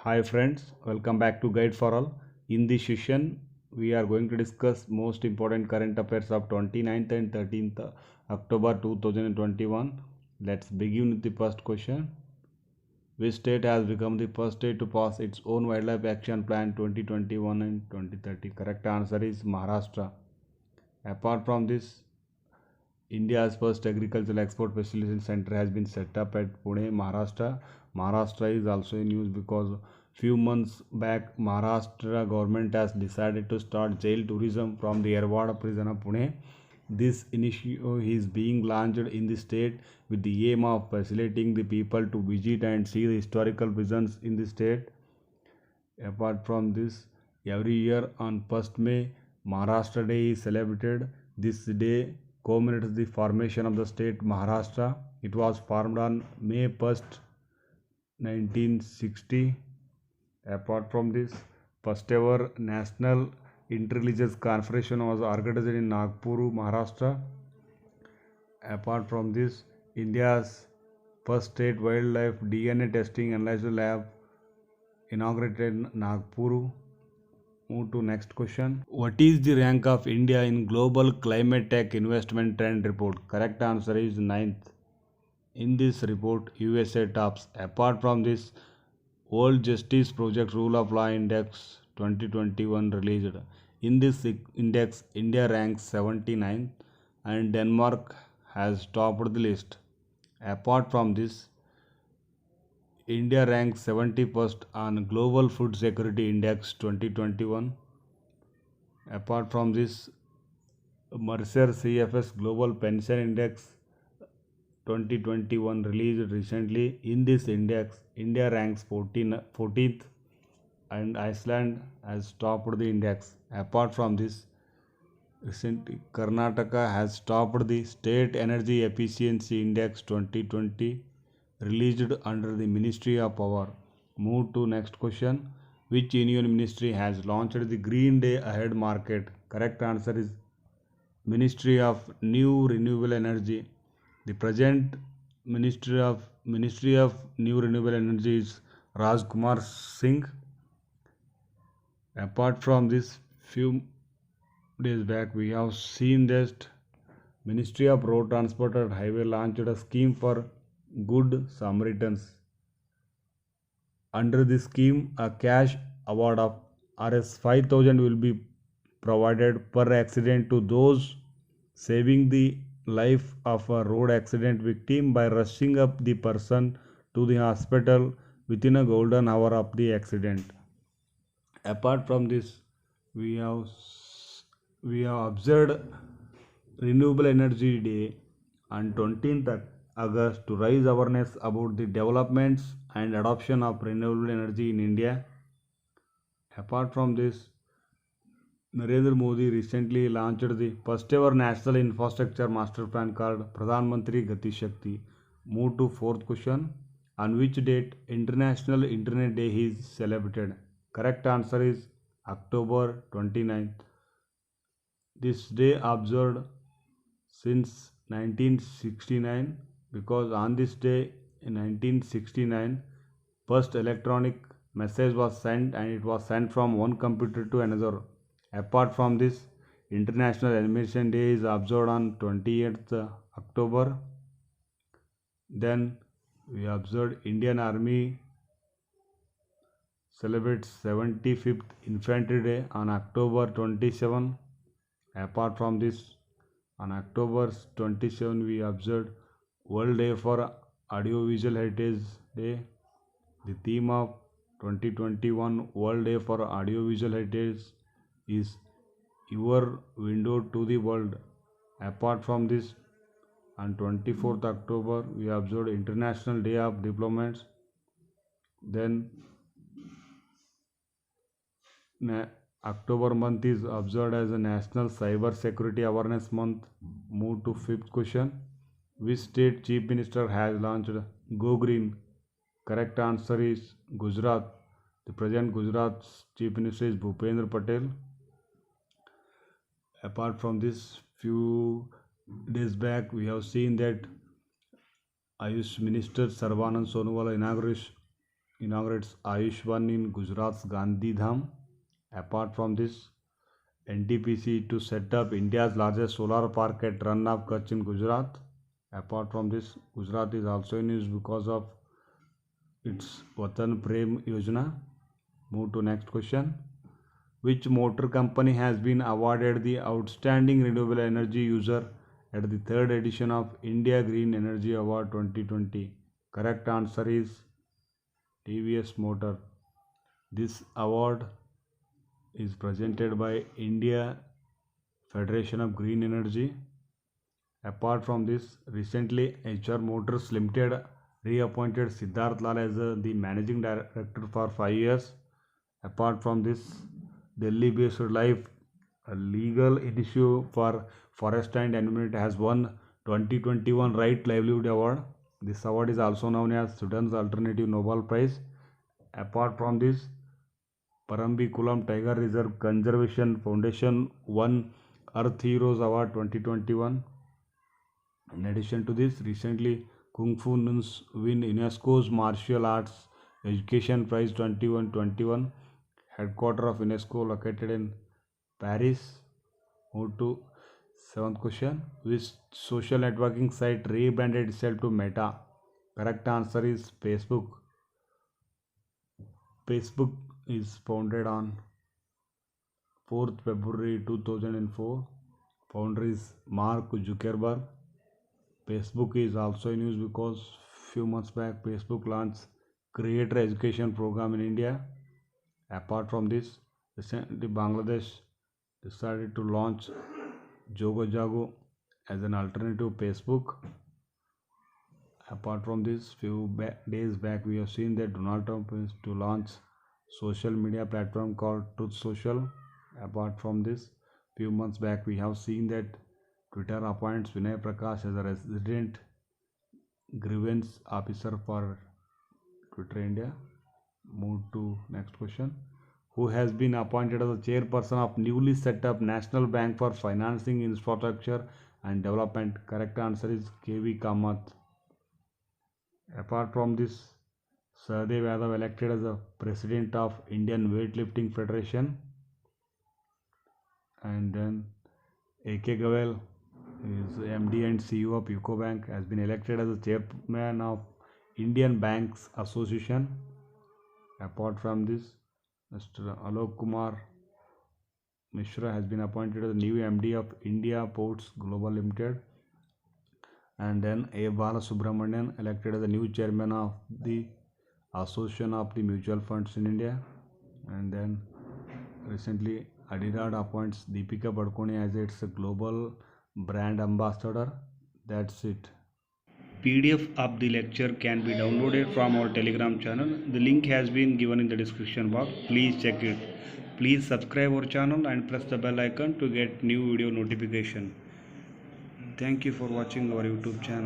Hi friends, welcome back to Guide for All. In this session, we are going to discuss most important current affairs of 29th and 13th October 2021. Let's begin with the first question. Which state has become the first state to pass its own wildlife action plan 2021 and 2030? Correct answer is Maharashtra. Apart from this, India's first agricultural export facilitation center has been set up at Pune, Maharashtra. Maharashtra is also in news because few months back Maharashtra government has decided to start jail tourism from the Yerwada prison of Pune. This initiative is being launched in the state with the aim of facilitating the people to visit and see the historical prisons in the state. Apart from this, every year on 1st May, Maharashtra Day is celebrated. This day commemorates the formation of the state Maharashtra. It was formed on May 1st, 1960. Apart from this, first ever National Interreligious Conference was organized in Nagpur, Maharashtra. Apart from this, India's first state wildlife DNA testing analyzer lab inaugurated in Nagpur. Move to next question. What is the rank of India in Global Climate Tech Investment Trend Report? Correct answer is ninth. In this report, USA tops. Apart from this, World Justice Project Rule of Law Index 2021 released. In this index, India ranks 79th and Denmark has topped the list. Apart from this, India ranks 71st on Global Food Security Index 2021. Apart from this, Mercer CFS Global Pension Index 2021 released recently. In this index, India ranks 14th and Iceland has topped the index. Apart from this, recently Karnataka has topped the State Energy Efficiency Index 2020 released under the Ministry of Power. Move to next question. Which Union Ministry has launched the Green Day Ahead Market? Correct answer is Ministry of New Renewable Energy. The present Ministry of New Renewable Energy is Rajkumar Singh. Apart from this, few days back we have seen that Ministry of Road Transport and Highway launched a scheme for Good Samaritans. Under this scheme, a cash award of Rs 5,000 will be provided per accident to those saving the life of a road accident victim by rushing up the person to the hospital within a golden hour of the accident. Apart from this, we have observed Renewable Energy Day on 20th August to raise awareness about the developments and adoption of renewable energy in India. Apart from this, Narendra Modi recently launched the first ever national infrastructure master plan called Pradhan Mantri Gati Shakti. Move to fourth question. On which date International Internet Day is celebrated? Correct answer is October 29th. This day observed since 1969 because on this day in 1969 first electronic message was sent and it was sent from one computer to another. Apart from this, International Animation Day is observed on 28th October. Then we observed Indian Army celebrates 75th Infantry Day on October 27. Apart from this, on October 27 we observed World Day for Audiovisual Heritage Day. The theme of 2021 World Day for Audiovisual Heritage is Your Window to the World. Apart from this, on 24th October we observed International Day of Diplomats. Then October month is observed as a National Cyber Security Awareness Month. Move to fifth question. Which state chief minister has launched Go Green? Correct answer is Gujarat. The present Gujarat's chief minister is Bhupendra Patel. Apart from this, few days back we have seen that Ayush Minister Sarvanand Sonowal inaugurates Ayush One in Gujarat's Gandhi Dham. Apart from this, NTPC to set up India's largest solar park at Rann of Kutch in Gujarat. Apart from this, Gujarat is also in use because of its Vatan Prem Yojana. Move to next question. Which motor company has been awarded the Outstanding Renewable Energy User at the 3rd edition of India Green Energy Award 2020? Correct answer is TVS Motor. This award is presented by India Federation of Green Energy. Apart from this, recently HR Motors Limited reappointed Siddharth Lal as the managing director for 5 years. Apart from this, Delhi based Life, a legal issue for forest and environment, has won 2021 Right Livelihood Award. This award is also known as Sudan's Alternative Nobel Prize. Apart from this, Parambi-Kulam Tiger Reserve Conservation Foundation won Earth Heroes Award 2021. In addition to this, recently Kung Fu Nuns win UNESCO's Martial Arts Education Prize 2121. Headquarter of UNESCO located in Paris. Move to 7th question. Which social networking site rebranded itself to Meta? Correct answer is Facebook. Facebook is founded on 4th February 2004. Founder is Mark Zuckerberg. Facebook is also in use because few months back Facebook launched creator education program in India. Apart from this, recently Bangladesh decided to launch Jogo as an alternative to Facebook. Apart from this, few days back we have seen that Donald Trump is to launch social media platform called Truth Social. Apart from this, few months back we have seen that Twitter appoints Vinay Prakash as a resident grievance officer for Twitter India. Move to next question. Who has been appointed as the chairperson of newly set up National Bank for Financing Infrastructure and Development? Correct answer is KV Kamath. Apart from this, Sahadev Yadav elected as the president of Indian Weightlifting Federation. And then AK Goel is MD and CEO of UCO Bank, has been elected as the chairman of Indian Banks Association. Apart from this, Mr. Alok Kumar Mishra has been appointed as the new MD of India Ports Global Limited. And then A. Balasubramanian elected as the new chairman of the Association of the Mutual Funds in India. And then recently Adidas appoints Deepika Padukone as its global brand ambassador. That's it. PDF of the lecture can be downloaded from our Telegram channel. The link has been given in the description box. Please check it. Please subscribe our channel and press the bell icon to get new video notification. Thank you for watching our YouTube channel.